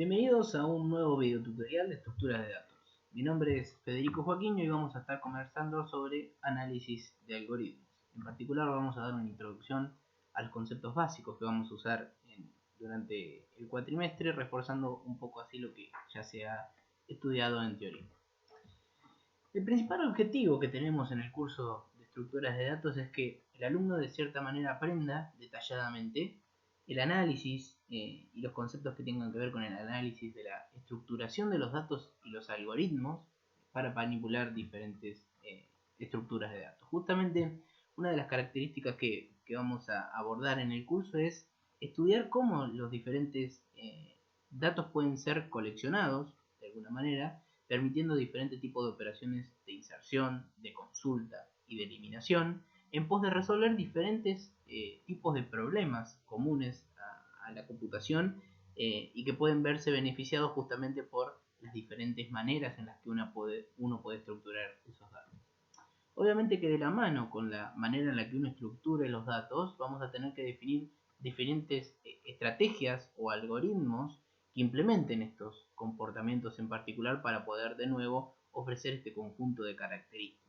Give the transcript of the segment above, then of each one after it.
Bienvenidos a un nuevo video tutorial de estructuras de datos. Mi nombre es Federico Joaquín y hoy vamos a estar conversando sobre análisis de algoritmos. En particular vamos a dar una introducción a los conceptos básicos que vamos a usar durante el cuatrimestre, reforzando un poco así lo que ya se ha estudiado en teoría. El principal objetivo que tenemos en el curso de estructuras de datos es que el alumno de cierta manera aprenda detalladamente el análisis y los conceptos que tengan que ver con el análisis de la estructuración de los datos y los algoritmos para manipular diferentes estructuras de datos. Justamente una de las características que vamos a abordar en el curso es estudiar cómo los diferentes datos pueden ser coleccionados de alguna manera, permitiendo diferentes tipos de operaciones de inserción, de consulta y de eliminación, en pos de resolver diferentes tipos de problemas comunes a la computación y que pueden verse beneficiados justamente por las diferentes maneras en las que uno puede estructurar esos datos. Obviamente que de la mano con la manera en la que uno estructure los datos, vamos a tener que definir diferentes estrategias o algoritmos que implementen estos comportamientos en particular para poder de nuevo ofrecer este conjunto de características.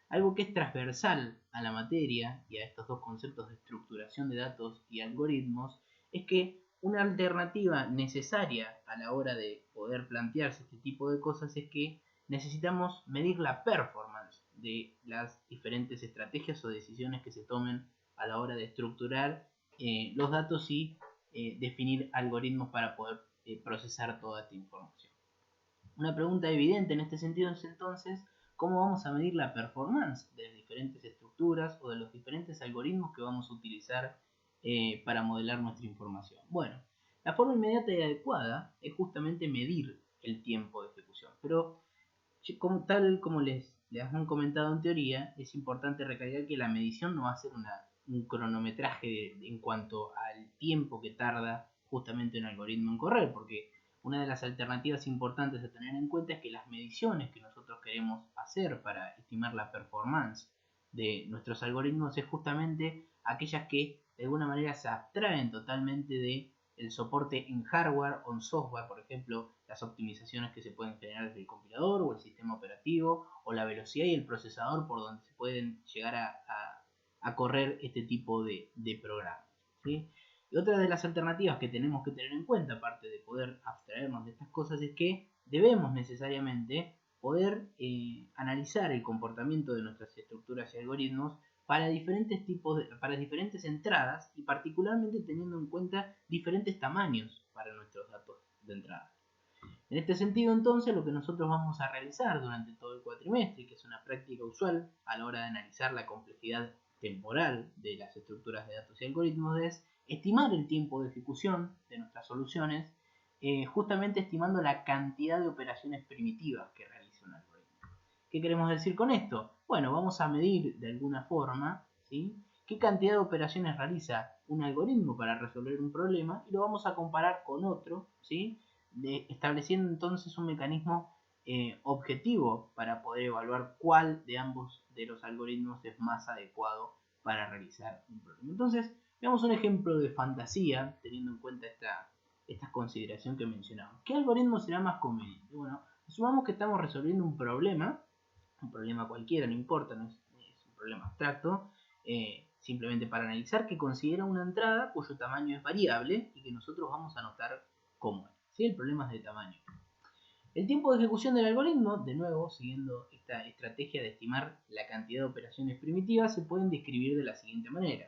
Algo que es transversal a la materia y a estos dos conceptos de estructuración de datos y algoritmos es que una alternativa necesaria a la hora de poder plantearse este tipo de cosas es que necesitamos medir la performance de las diferentes estrategias o decisiones que se tomen a la hora de estructurar los datos y definir algoritmos para poder procesar toda esta información. Una pregunta evidente en este sentido es entonces cómo vamos a medir la performance de las diferentes estructuras o de los diferentes algoritmos que vamos a utilizar para modelar nuestra información. Bueno, la forma inmediata y adecuada es justamente medir el tiempo de ejecución, pero tal como les han comentado en teoría, es importante recalcar que la medición no va a ser un cronometraje en cuanto al tiempo que tarda justamente un algoritmo en correr, porque una de las alternativas importantes a tener en cuenta es que las mediciones que nosotros queremos hacer para estimar la performance de nuestros algoritmos es justamente aquellas que de alguna manera se abstraen totalmente de el soporte en hardware o en software, por ejemplo, las optimizaciones que se pueden generar desde el compilador o el sistema operativo, o la velocidad y el procesador por donde se pueden llegar a correr este tipo de programas, ¿sí? Y otra de las alternativas que tenemos que tener en cuenta, aparte de poder abstraernos de estas cosas, es que debemos necesariamente poder analizar el comportamiento de nuestras estructuras y algoritmos para diferentes entradas y particularmente teniendo en cuenta diferentes tamaños para nuestros datos de entrada. En este sentido, entonces, lo que nosotros vamos a realizar durante todo el cuatrimestre, que es una práctica usual a la hora de analizar la complejidad temporal de las estructuras de datos y algoritmos, es estimar el tiempo de ejecución de nuestras soluciones, justamente estimando la cantidad de operaciones primitivas que realiza un algoritmo. ¿Qué queremos decir con esto? Bueno, vamos a medir de alguna forma, ¿sí?, qué cantidad de operaciones realiza un algoritmo para resolver un problema y lo vamos a comparar con otro, ¿sí?, estableciendo entonces un mecanismo objetivo para poder evaluar cuál de ambos de los algoritmos es más adecuado para realizar un problema. Entonces, veamos un ejemplo de fantasía teniendo en cuenta esta consideración que mencionamos. ¿Qué algoritmo será más conveniente? Bueno, asumamos que estamos resolviendo un problema cualquiera, no importa, no es un problema abstracto, simplemente para analizar, que considera una entrada cuyo tamaño es variable y que nosotros vamos a anotar cómo es, ¿sí? El problema es de tamaño. El tiempo de ejecución del algoritmo, de nuevo, siguiendo esta estrategia de estimar la cantidad de operaciones primitivas, se pueden describir de la siguiente manera.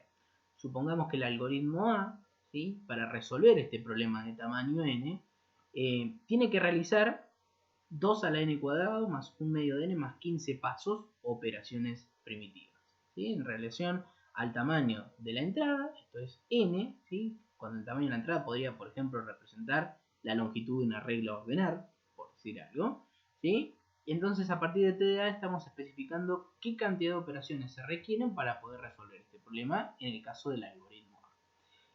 Supongamos que el algoritmo A, ¿sí?, para resolver este problema de tamaño n, tiene que realizar 2 a la n cuadrado más 1 medio de n más 15 pasos o operaciones primitivas, ¿sí?, en relación al tamaño de la entrada, esto es n, ¿sí?, cuando el tamaño de la entrada podría, por ejemplo, representar la longitud de una regla a ordenar, por decir algo, ¿sí? Y entonces a partir de TDA estamos especificando qué cantidad de operaciones se requieren para poder resolver este problema en el caso del algoritmo A.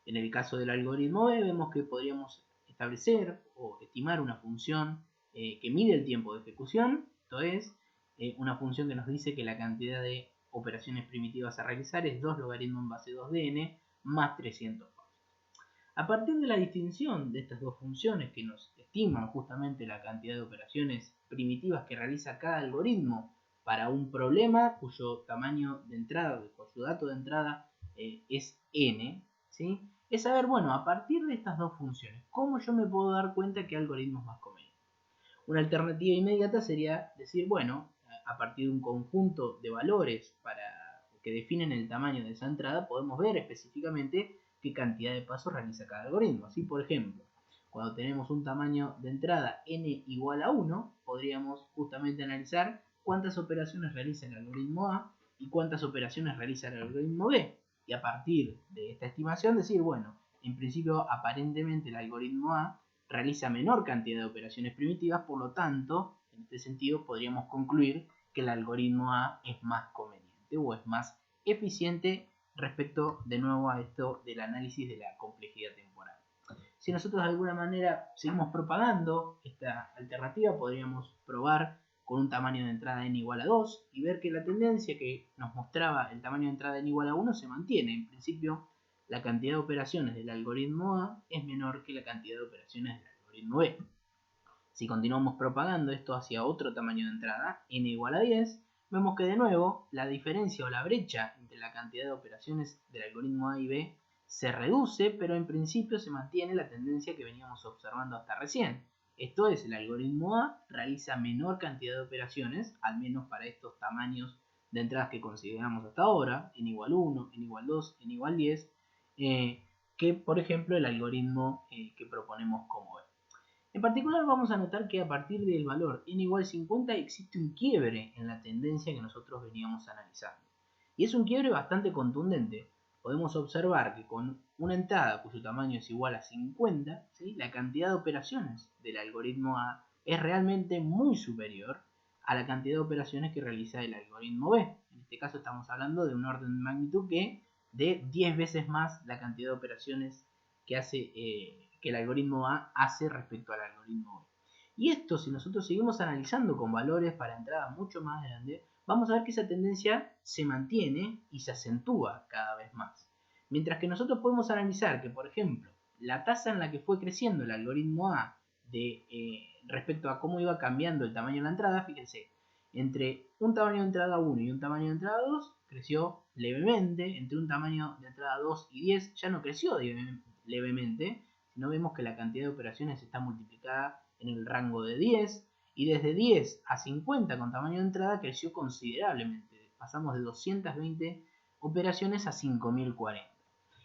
En el caso del algoritmo B vemos que podríamos establecer o estimar una función que mide el tiempo de ejecución, esto es, una función que nos dice que la cantidad de operaciones primitivas a realizar es 2 logaritmo en base 2 de n más 300 pasos. A partir de la distinción de estas dos funciones que nos estiman justamente la cantidad de operaciones primitivas que realiza cada algoritmo para un problema cuyo tamaño de entrada, cuyo dato de entrada es n, ¿sí? Es saber, bueno, a partir de estas dos funciones, ¿cómo yo me puedo dar cuenta qué algoritmo es más conveniente? Una alternativa inmediata sería decir, bueno, a partir de un conjunto de valores que definen el tamaño de esa entrada, podemos ver específicamente qué cantidad de pasos realiza cada algoritmo. Así, por ejemplo, cuando tenemos un tamaño de entrada n igual a 1, podríamos justamente analizar cuántas operaciones realiza el algoritmo A y cuántas operaciones realiza el algoritmo B. Y a partir de esta estimación decir, bueno, en principio aparentemente el algoritmo A realiza menor cantidad de operaciones primitivas, por lo tanto, en este sentido podríamos concluir que el algoritmo A es más conveniente o es más eficiente respecto de nuevo a esto del análisis de la complejidad temporal. Si nosotros de alguna manera seguimos propagando esta alternativa, podríamos probar con un tamaño de entrada n igual a 2 y ver que la tendencia que nos mostraba el tamaño de entrada n igual a 1 se mantiene. En principio, la cantidad de operaciones del algoritmo A es menor que la cantidad de operaciones del algoritmo B. Si continuamos propagando esto hacia otro tamaño de entrada, n igual a 10, vemos que de nuevo la diferencia o la brecha entre la cantidad de operaciones del algoritmo A y B se reduce, pero en principio se mantiene la tendencia que veníamos observando hasta recién. Esto es, el algoritmo A realiza menor cantidad de operaciones, al menos para estos tamaños de entradas que consideramos hasta ahora, n igual 1, n igual 2, n igual 10, que por ejemplo el algoritmo que proponemos como B. En particular vamos a notar que a partir del valor n igual 50 existe un quiebre en la tendencia que nosotros veníamos analizando. Y es un quiebre bastante contundente. Podemos observar que con una entrada cuyo tamaño es igual a 50, ¿sí?, la cantidad de operaciones del algoritmo A es realmente muy superior a la cantidad de operaciones que realiza el algoritmo B. En este caso estamos hablando de un orden de magnitud que de 10 veces más la cantidad de operaciones que hace que el algoritmo A hace respecto al algoritmo B. Y esto, si nosotros seguimos analizando con valores para entradas mucho más grandes, vamos a ver que esa tendencia se mantiene y se acentúa cada vez más. Mientras que nosotros podemos analizar que, por ejemplo, la tasa en la que fue creciendo el algoritmo A respecto a cómo iba cambiando el tamaño de la entrada, fíjense, entre un tamaño de entrada 1 y un tamaño de entrada 2 creció levemente, entre un tamaño de entrada 2 y 10 ya no creció levemente, sino vemos que la cantidad de operaciones está multiplicada en el rango de 10, y desde 10 a 50 con tamaño de entrada creció considerablemente. Pasamos de 220 operaciones a 5040.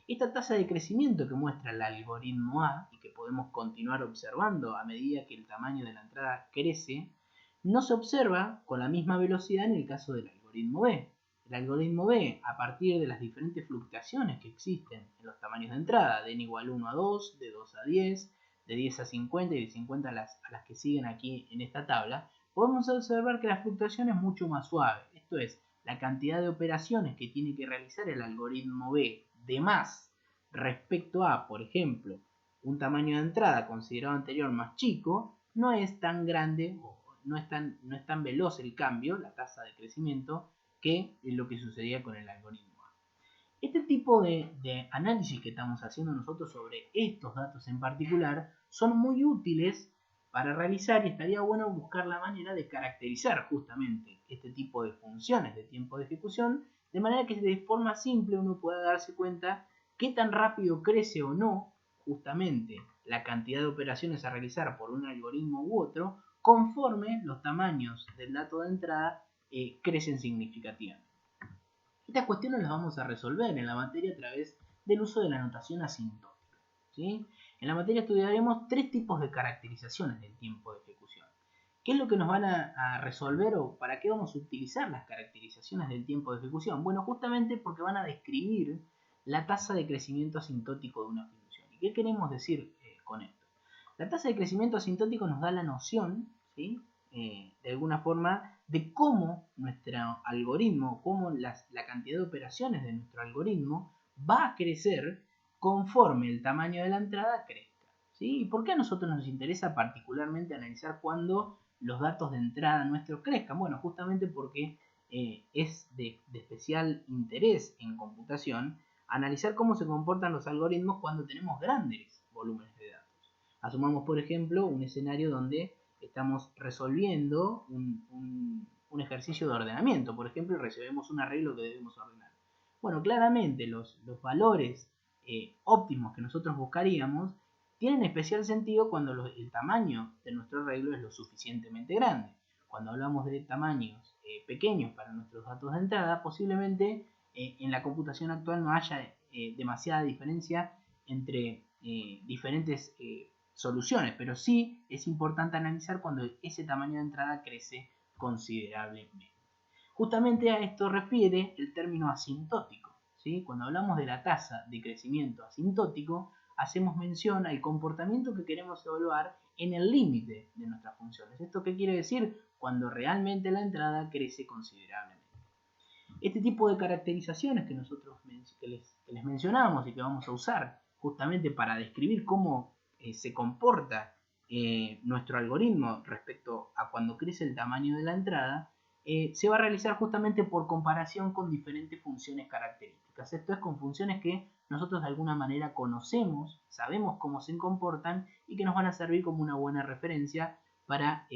Esta tasa de crecimiento que muestra el algoritmo A y que podemos continuar observando a medida que el tamaño de la entrada crece, no se observa con la misma velocidad en el caso del algoritmo B. El algoritmo B, a partir de las diferentes fluctuaciones que existen en los tamaños de entrada, de n igual 1 a 2, de 2 a 10, de 10 a 50 y de 50 a las que siguen aquí en esta tabla, podemos observar que la fluctuación es mucho más suave. Esto es, la cantidad de operaciones que tiene que realizar el algoritmo B de más respecto a, por ejemplo, un tamaño de entrada considerado anterior más chico, no es tan grande o no es tan veloz el cambio, la tasa de crecimiento, que es lo que sucedía con el algoritmo A. Este tipo de análisis que estamos haciendo nosotros sobre estos datos en particular son muy útiles para realizar, y estaría bueno buscar la manera de caracterizar justamente este tipo de funciones de tiempo de ejecución, de manera que de forma simple uno pueda darse cuenta qué tan rápido crece o no justamente la cantidad de operaciones a realizar por un algoritmo u otro, conforme los tamaños del dato de entrada crecen significativamente. Estas cuestiones las vamos a resolver en la materia a través del uso de la notación asintótica, ¿sí? En la materia estudiaremos tres tipos de caracterizaciones del tiempo de ejecución. ¿Qué es lo que nos van a resolver o para qué vamos a utilizar las caracterizaciones del tiempo de ejecución? Bueno, justamente porque van a describir la tasa de crecimiento asintótico de una función. ¿Y qué queremos decir con esto? La tasa de crecimiento asintótico nos da la noción, ¿sí?, de alguna forma, de cómo nuestro algoritmo, cómo la cantidad de operaciones de nuestro algoritmo va a crecer conforme el tamaño de la entrada crezca, ¿sí? ¿Y por qué a nosotros nos interesa particularmente analizar cuándo los datos de entrada nuestros crezcan? Bueno, justamente porque es de especial interés en computación analizar cómo se comportan los algoritmos cuando tenemos grandes volúmenes de datos. Asumamos, por ejemplo, un escenario donde estamos resolviendo un ejercicio de ordenamiento, por ejemplo, y recibimos un arreglo que debemos ordenar. Bueno, claramente los valores óptimos que nosotros buscaríamos tienen especial sentido cuando el tamaño de nuestro arreglo es lo suficientemente grande. Cuando hablamos de tamaños pequeños para nuestros datos de entrada, posiblemente en la computación actual no haya demasiada diferencia entre diferentes soluciones, pero sí es importante analizar cuando ese tamaño de entrada crece considerablemente. Justamente a esto refiere el término asintótico, ¿sí? Cuando hablamos de la tasa de crecimiento asintótico, hacemos mención al comportamiento que queremos evaluar en el límite de nuestras funciones. ¿Esto qué quiere decir? Cuando realmente la entrada crece considerablemente. Este tipo de caracterizaciones que nosotros les mencionamos y que vamos a usar justamente para describir cómo se comporta nuestro algoritmo respecto a cuando crece el tamaño de la entrada, se va a realizar justamente por comparación con diferentes funciones características. Esto es con funciones que nosotros de alguna manera conocemos, sabemos cómo se comportan y que nos van a servir como una buena referencia para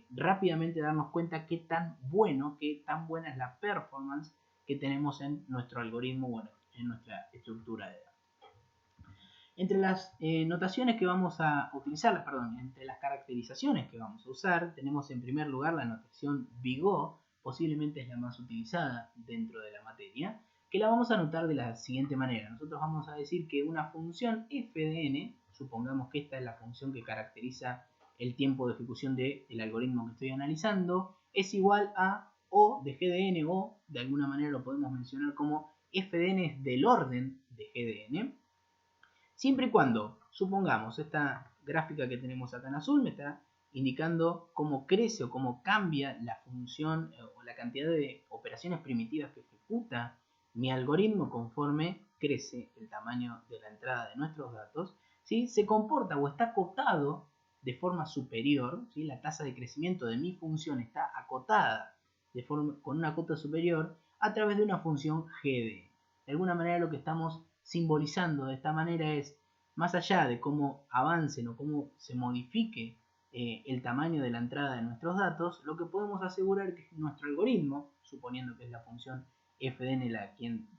rápidamente darnos cuenta qué tan buena es la performance que tenemos en nuestro algoritmo, bueno, en nuestra estructura de datos. Entre las notaciones que vamos a utilizar, entre las caracterizaciones que vamos a usar, tenemos en primer lugar la notación Bigot, posiblemente es la más utilizada dentro de la materia, que la vamos a anotar de la siguiente manera. Nosotros vamos a decir que una función f de n, supongamos que esta es la función que caracteriza el tiempo de ejecución del algoritmo que estoy analizando, es igual a O de g de n, o de alguna manera lo podemos mencionar como f de n es del orden de g de n, siempre y cuando, supongamos, esta gráfica que tenemos acá en azul me está indicando cómo crece o cómo cambia la función o la cantidad de operaciones primitivas que ejecuta mi algoritmo conforme crece el tamaño de la entrada de nuestros datos, ¿sí? Se comporta o está acotado de forma superior, ¿sí? La tasa de crecimiento de mi función está acotada con una cota superior a través de una función GD. De alguna manera lo que estamos simbolizando de esta manera es, más allá de cómo avancen o cómo se modifique el tamaño de la entrada de nuestros datos, lo que podemos asegurar es que nuestro algoritmo, suponiendo que es la función fdn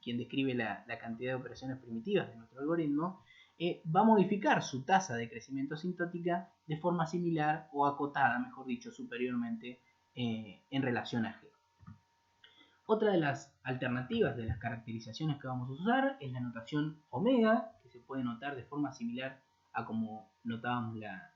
quien describe la cantidad de operaciones primitivas de nuestro algoritmo, va a modificar su tasa de crecimiento asintótica de forma similar o acotada, mejor dicho, superiormente en relación a G. Otra de las alternativas de las caracterizaciones que vamos a usar es la notación omega, que se puede notar de forma similar a como notábamos la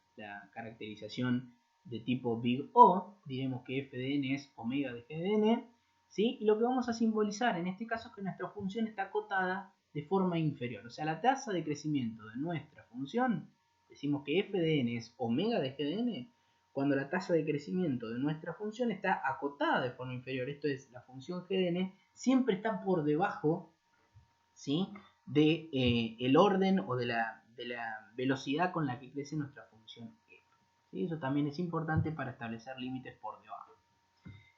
caracterización de tipo Big O. Diremos que f de n es omega de g de n, ¿sí? Y lo que vamos a simbolizar en este caso es que nuestra función está acotada de forma inferior. O sea, la tasa de crecimiento de nuestra función, decimos que f de n es omega de g de n, cuando la tasa de crecimiento de nuestra función está acotada de forma inferior. Esto es, la función g de n siempre está por debajo, ¿sí?, de el orden o de la velocidad con la que crece nuestra función f, ¿sí? Eso también es importante para establecer límites por debajo.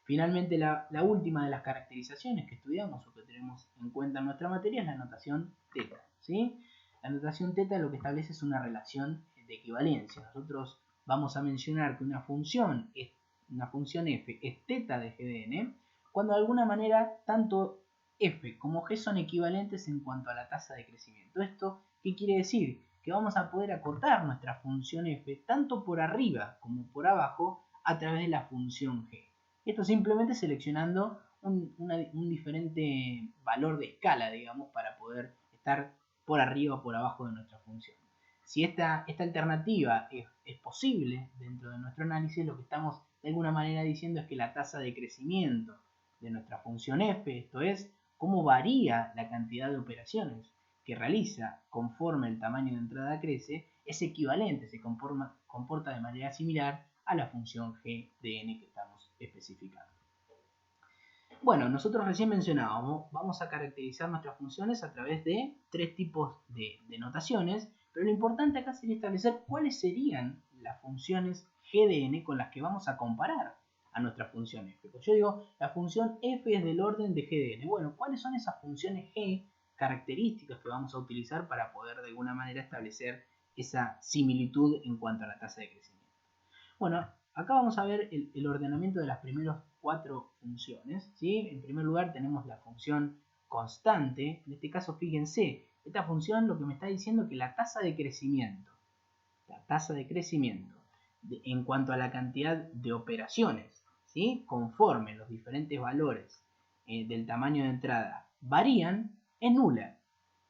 Finalmente, la última de las caracterizaciones que estudiamos o que tenemos en cuenta en nuestra materia es la notación teta, ¿sí? La notación teta lo que establece es una relación de equivalencia. Nosotros vamos a mencionar que una función f es teta de g de n cuando de alguna manera tanto f como g son equivalentes en cuanto a la tasa de crecimiento. ¿Esto qué quiere decir? Que vamos a poder acotar nuestra función f tanto por arriba como por abajo a través de la función g. Esto simplemente seleccionando un diferente valor de escala, digamos, para poder estar por arriba o por abajo de nuestra función. Si esta alternativa es posible dentro de nuestro análisis, lo que estamos de alguna manera diciendo es que la tasa de crecimiento de nuestra función f, esto es, cómo varía la cantidad de operaciones que realiza conforme el tamaño de entrada crece, es equivalente, se comporta de manera similar a la función g de n que estamos especificando. Bueno, nosotros recién mencionábamos, vamos a caracterizar nuestras funciones a través de tres tipos de notaciones, pero lo importante acá sería establecer cuáles serían las funciones g de n con las que vamos a comparar a nuestra función f. Pues yo digo, la función f es del orden de g de n. Bueno, ¿cuáles son esas funciones g características que vamos a utilizar para poder de alguna manera establecer esa similitud en cuanto a la tasa de crecimiento. Bueno, acá vamos a ver el ordenamiento de las primeras 4 funciones, ¿sí? En primer lugar tenemos la función constante. En este caso, fíjense, esta función lo que me está diciendo es que la tasa de crecimiento en cuanto a la cantidad de operaciones, ¿sí? Conforme los diferentes valores del tamaño de entrada varían, es nula.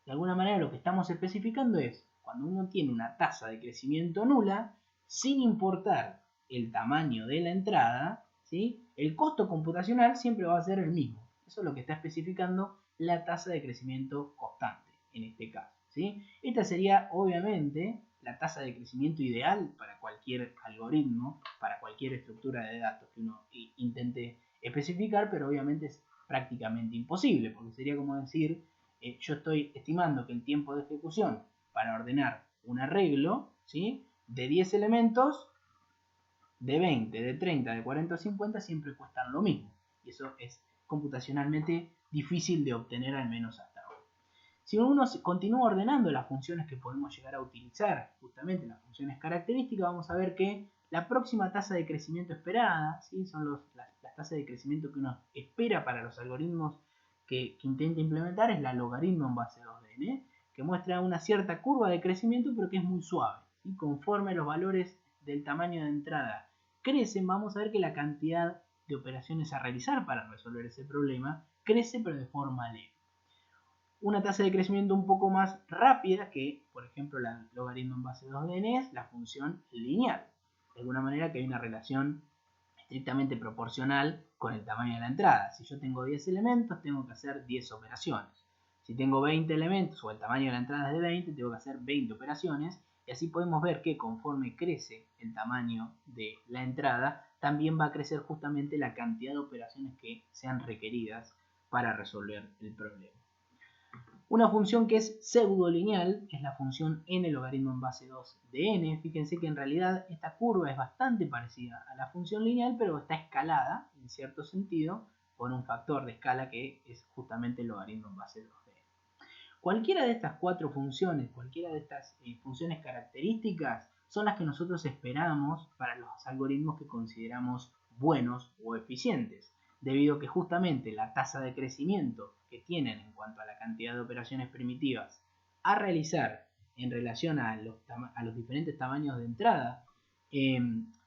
De alguna manera lo que estamos especificando es cuando uno tiene una tasa de crecimiento nula, sin importar el tamaño de la entrada, ¿sí? El costo computacional siempre va a ser el mismo. Eso es lo que está especificando la tasa de crecimiento constante en este caso, ¿sí? Esta sería obviamente la tasa de crecimiento ideal para cualquier algoritmo, para cualquier estructura de datos que uno intente especificar, pero obviamente es prácticamente imposible, porque sería como decir, yo estoy estimando que el tiempo de ejecución para ordenar un arreglo, ¿sí? De 10 elementos, de 20, de 30, de 40 o 50 siempre cuestan lo mismo. Y eso es computacionalmente difícil de obtener, al menos hasta ahora. Si uno continúa ordenando las funciones que podemos llegar a utilizar, justamente las funciones características, vamos a ver que la próxima tasa de crecimiento esperada, ¿sí? Son las tasas de crecimiento que uno espera para los algoritmos que intenta implementar, es la logaritmo en base 2 de n, que muestra una cierta curva de crecimiento, pero que es muy suave, ¿sí? Conforme los valores del tamaño de entrada crecen, vamos a ver que la cantidad de operaciones a realizar para resolver ese problema crece, pero de forma leve. Una tasa de crecimiento un poco más rápida que, por ejemplo, la logaritmo en base 2 de n es la función lineal. De alguna manera que hay una relación estrictamente proporcional con el tamaño de la entrada. Si yo tengo 10 elementos, tengo que hacer 10 operaciones. Si tengo 20 elementos o el tamaño de la entrada es de 20, tengo que hacer 20 operaciones. Y así podemos ver que conforme crece el tamaño de la entrada, también va a crecer justamente la cantidad de operaciones que sean requeridas para resolver el problema. Una función que es pseudolineal es la función n logaritmo en base 2 de n. Fíjense que en realidad esta curva es bastante parecida a la función lineal, pero está escalada en cierto sentido por un factor de escala que es justamente el logaritmo en base 2 de n. Cualquiera de estas 4 funciones, cualquiera de estas funciones características son las que nosotros esperamos para los algoritmos que consideramos buenos o eficientes, debido a que justamente la tasa de crecimiento que tienen en cuanto a la cantidad de operaciones primitivas a realizar en relación a los diferentes tamaños de entrada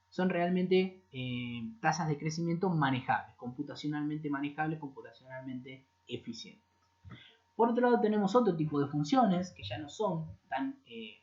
son realmente tasas de crecimiento manejables, computacionalmente eficientes. Por otro lado tenemos otro tipo de funciones que ya no son tan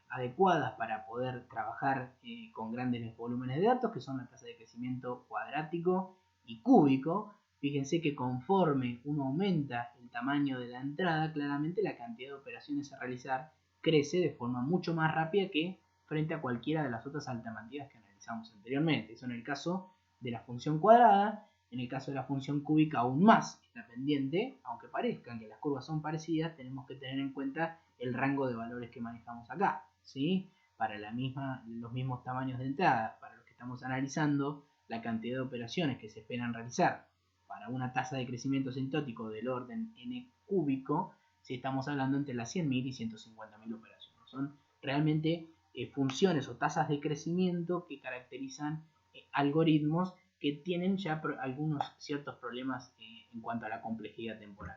adecuadas para poder trabajar con grandes volúmenes de datos, que son la tasa de crecimiento cuadrático y cúbico. Fíjense que conforme uno aumenta el tamaño de la entrada, claramente la cantidad de operaciones a realizar crece de forma mucho más rápida que frente a cualquiera de las otras alternativas que analizamos anteriormente. Eso en el caso de la función cuadrada. En el caso de la función cúbica aún más está pendiente, aunque parezcan que las curvas son parecidas, tenemos que tener en cuenta el rango de valores que manejamos acá, ¿sí? Para los mismos tamaños de entrada, para los que estamos analizando, la cantidad de operaciones que se esperan realizar para una tasa de crecimiento asintótico del orden n cúbico, si estamos hablando entre las 100.000 y 150.000 operaciones. Son realmente funciones o tasas de crecimiento que caracterizan algoritmos que tienen ya algunos ciertos problemas en cuanto a la complejidad temporal.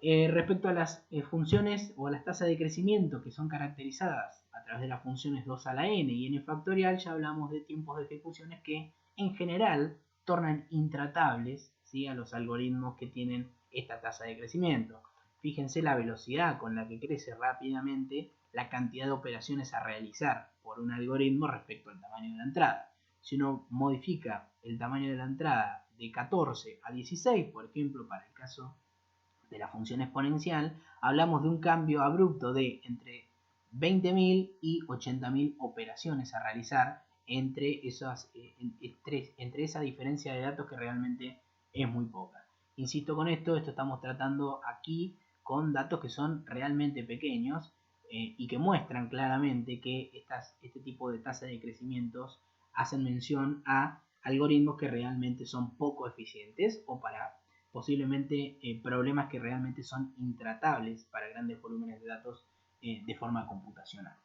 Respecto a las funciones o a las tasas de crecimiento que son caracterizadas a través de las funciones 2 a la n y n factorial, ya hablamos de tiempos de ejecuciones que en general tornan intratables, ¿sí?, a los algoritmos que tienen esta tasa de crecimiento. Fíjense la velocidad con la que crece rápidamente la cantidad de operaciones a realizar por un algoritmo respecto al tamaño de la entrada. Si uno modifica el tamaño de la entrada de 14 a 16, por ejemplo, para el caso de la función exponencial, hablamos de un cambio abrupto de entre 20.000 y 80.000 operaciones a realizar entre esa diferencia de datos que realmente es muy poca. Insisto con esto estamos tratando aquí con datos que son realmente pequeños y que muestran claramente que este tipo de tasas de crecimientos hacen mención a algoritmos que realmente son poco eficientes o para posiblemente problemas que realmente son intratables para grandes volúmenes de datos de forma computacional.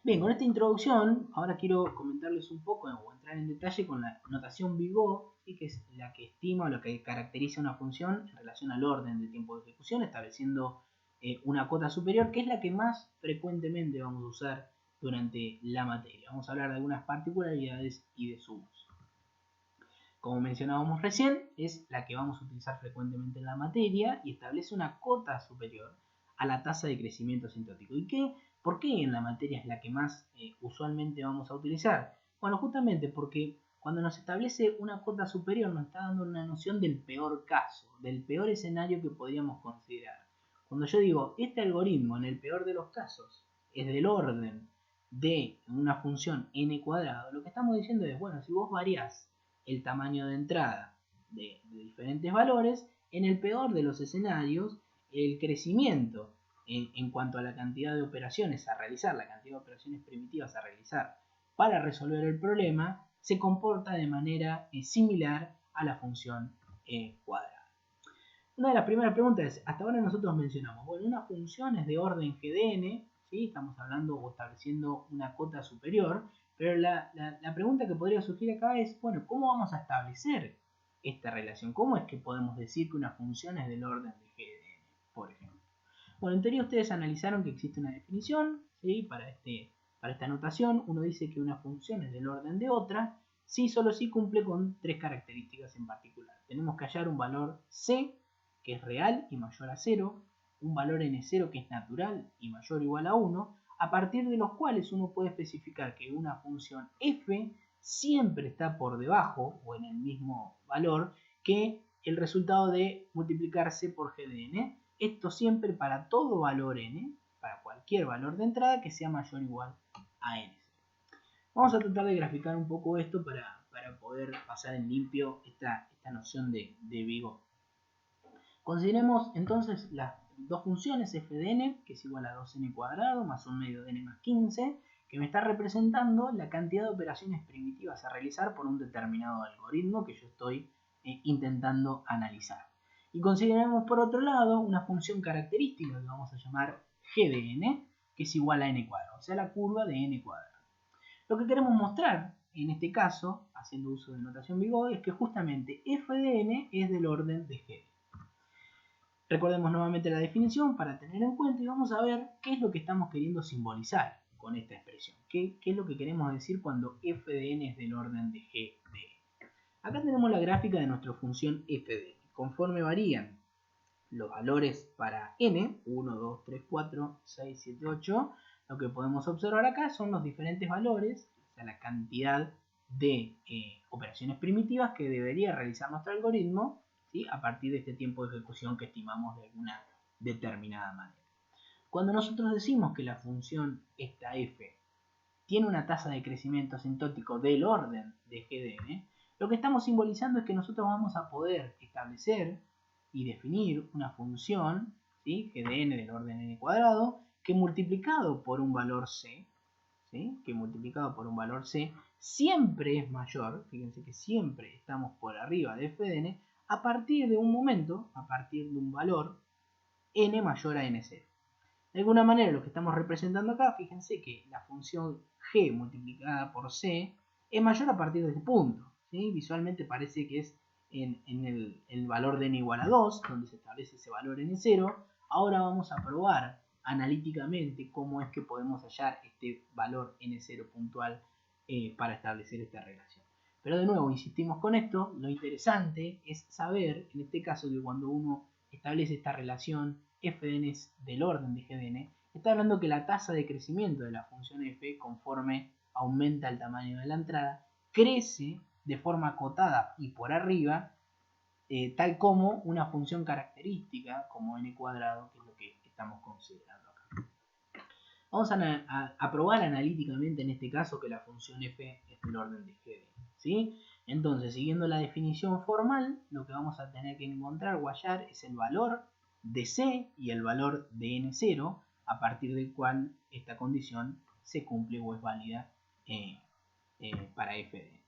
Bien, con esta introducción, ahora quiero comentarles un poco o entrar en detalle con la notación Bigot, ¿sí? Que es la que estima o la que caracteriza una función en relación al orden de tiempo de ejecución, estableciendo una cota superior, que es la que más frecuentemente vamos a usar durante la materia. Vamos a hablar de algunas particularidades y de su uso. Como mencionábamos recién, es la que vamos a utilizar frecuentemente en la materia y establece una cota superior a la tasa de crecimiento asintótico. ¿Y por qué en la materia es la que más usualmente vamos a utilizar? Bueno, justamente porque cuando nos establece una cota superior nos está dando una noción del peor caso, del peor escenario que podríamos considerar. Cuando yo digo, este algoritmo en el peor de los casos es del orden de una función n cuadrado, lo que estamos diciendo es, bueno, si vos variás el tamaño de entrada de diferentes valores, en el peor de los escenarios, el crecimiento en cuanto a la cantidad de operaciones a realizar, la cantidad de operaciones primitivas a realizar para resolver el problema, se comporta de manera similar a la función cuadrada. Una de las primeras preguntas es, hasta ahora nosotros mencionamos, bueno, una función es de orden GDN, ¿sí? Estamos hablando o estableciendo una cota superior, pero la pregunta que podría surgir acá es, bueno, ¿cómo vamos a establecer esta relación? ¿Cómo es que podemos decir que una función es del orden de GDN, por ejemplo? Bueno, en teoría ustedes analizaron que existe una definición, ¿sí? Para esta notación, uno dice que una función es del orden de otra, si solo si cumple con tres características en particular. Tenemos que hallar un valor C, que es real y mayor a 0, un valor n0 que es natural y mayor o igual a 1, a partir de los cuales uno puede especificar que una función f siempre está por debajo o en el mismo valor que el resultado de multiplicarse por g de n. Esto siempre para todo valor n, para cualquier valor de entrada que sea mayor o igual a n. Vamos a tratar de graficar un poco esto para poder pasar en limpio esta noción de Bigot. Consideremos entonces las dos funciones f de n, que es igual a 2n cuadrado más un medio de n más 15, que me está representando la cantidad de operaciones primitivas a realizar por un determinado algoritmo que yo estoy intentando analizar. Y consideremos por otro lado una función característica que vamos a llamar g de n, que es igual a n cuadrado, o sea la curva de n cuadrado. Lo que queremos mostrar en este caso, haciendo uso de notación Bigot, es que justamente f de n es del orden de g. Recordemos nuevamente la definición para tener en cuenta y vamos a ver qué es lo que estamos queriendo simbolizar con esta expresión. ¿Qué es lo que queremos decir cuando f de n es del orden de g de n? Acá tenemos la gráfica de nuestra función f de n. Conforme varían los valores para n, 1, 2, 3, 4, 6, 7, 8, lo que podemos observar acá son los diferentes valores, o sea, la cantidad de operaciones primitivas que debería realizar nuestro algoritmo, ¿sí? A partir de este tiempo de ejecución que estimamos de alguna determinada manera. Cuando nosotros decimos que la función esta f tiene una tasa de crecimiento asintótico del orden de g de n, lo que estamos simbolizando es que nosotros vamos a poder establecer y definir una función, ¿sí? G de n del orden n cuadrado, que multiplicado por un valor c, ¿sí? Que multiplicado por un valor c siempre es mayor, fíjense que siempre estamos por arriba de f de n, a partir de un momento, a partir de un valor n mayor a n0. De alguna manera lo que estamos representando acá, fíjense que la función g multiplicada por c es mayor a partir de este punto, ¿sí? Visualmente parece que es en el valor de n igual a 2, donde se establece ese valor n0. Ahora vamos a probar analíticamente cómo es que podemos hallar este valor n0 puntual para establecer esta relación. Pero de nuevo, insistimos con esto, lo interesante es saber, en este caso, que cuando uno establece esta relación f de n es del orden de g de n, está hablando que la tasa de crecimiento de la función f, conforme aumenta el tamaño de la entrada, crece de forma acotada y por arriba, tal como una función característica como n cuadrado, que es lo que estamos considerando acá. Vamos a probar analíticamente en este caso que la función f es del orden de g de n, ¿sí? Entonces, siguiendo la definición formal, lo que vamos a tener que encontrar o hallar es el valor de c y el valor de n0, a partir del cual esta condición se cumple o es válida para f de n.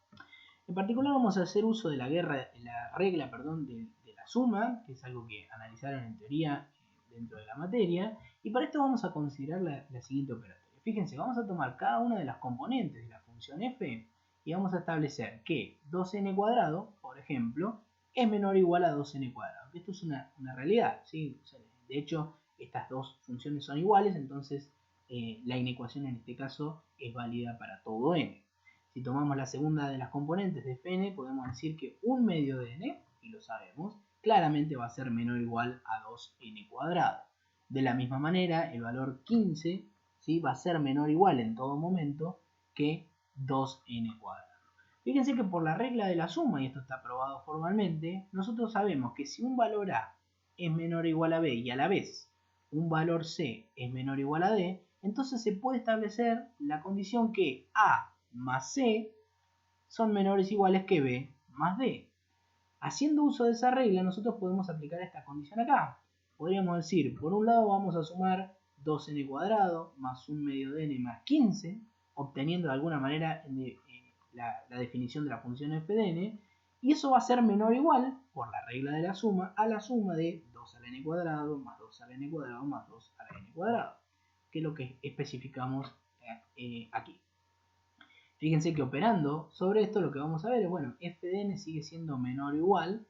En particular vamos a hacer uso de la regla del la suma, que es algo que analizaron en teoría dentro de la materia, y para esto vamos a considerar la siguiente operatoria. Fíjense, vamos a tomar cada una de las componentes de la función f y vamos a establecer que 2n cuadrado, por ejemplo, es menor o igual a 2n cuadrado. Esto es una realidad, ¿sí? O sea, de hecho, estas dos funciones son iguales, entonces la inecuación en este caso es válida para todo n. Si tomamos la segunda de las componentes de fn, podemos decir que 1 medio de n, y lo sabemos, claramente va a ser menor o igual a 2n cuadrado. De la misma manera, el valor 15, ¿sí?, va a ser menor o igual en todo momento que 2n cuadrado. Fíjense que por la regla de la suma, y esto está probado formalmente, nosotros sabemos que si un valor a es menor o igual a b y a la vez un valor c es menor o igual a d, entonces se puede establecer la condición que a más c son menores o iguales que b más d. Haciendo uso de esa regla, nosotros podemos aplicar esta condición acá. Podríamos decir, por un lado vamos a sumar 2n cuadrado más 1 medio de n más 15, obteniendo de alguna manera la definición de la función f de n, y eso va a ser menor o igual, por la regla de la suma, a la suma de 2 al n cuadrado más 2 al n cuadrado más 2 al n cuadrado, que es lo que especificamos aquí. Fíjense que operando sobre esto lo que vamos a ver es, bueno, f de n sigue siendo menor o igual.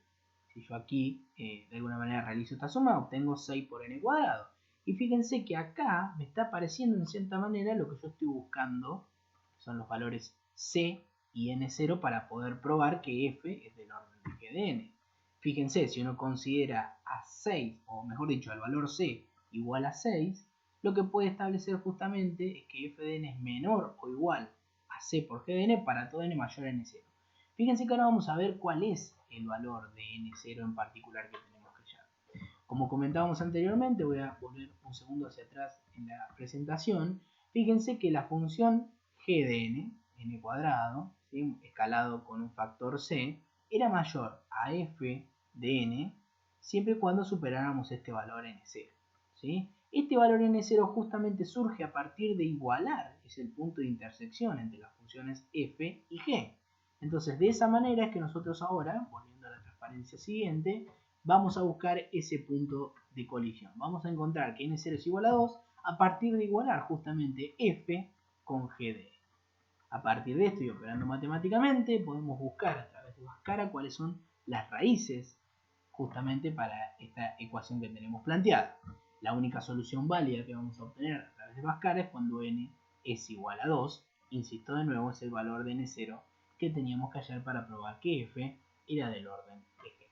Si yo aquí de alguna manera realizo esta suma, obtengo 6 por n cuadrado. Y fíjense que acá me está apareciendo en cierta manera lo que yo estoy buscando, son los valores c y n0 para poder probar que f es del orden de g de n. Fíjense, si uno considera a 6, o mejor dicho, al valor c igual a 6, lo que puede establecer justamente es que f de n es menor o igual a c por g de n para todo n mayor a n0. Fíjense que ahora vamos a ver cuál es el valor de n0 en particular que tenemos que hallar. Como comentábamos anteriormente, voy a volver un segundo hacia atrás en la presentación. Fíjense que la función g de n cuadrado, ¿sí?, escalado con un factor c, era mayor a f de n siempre y cuando superáramos este valor n0. ¿Sí? Este valor n0 justamente surge a partir de igualar, es el punto de intersección entre las funciones f y g. Entonces, de esa manera es que nosotros ahora, volviendo a la transparencia siguiente, vamos a buscar ese punto de colisión. Vamos a encontrar que n0 es igual a 2 a partir de igualar justamente f con g de n. A partir de esto y operando matemáticamente, podemos buscar a través de Bhaskara cuáles son las raíces justamente para esta ecuación que tenemos planteada. La única solución válida que vamos a obtener a través de Bhaskara es cuando n es igual a 2. Insisto de nuevo, es el valor de n0 que teníamos que hallar para probar que f era del orden de g.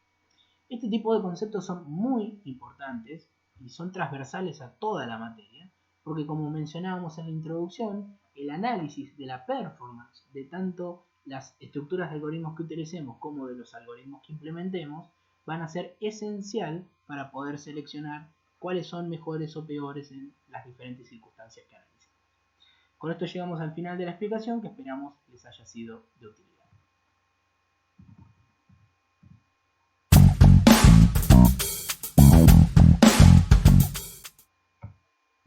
Este tipo de conceptos son muy importantes y son transversales a toda la materia, porque como mencionábamos en la introducción, el análisis de la performance de tanto las estructuras de algoritmos que utilicemos como de los algoritmos que implementemos van a ser esencial para poder seleccionar cuáles son mejores o peores en las diferentes circunstancias que analicemos. Con esto llegamos al final de la explicación, que esperamos les haya sido de utilidad.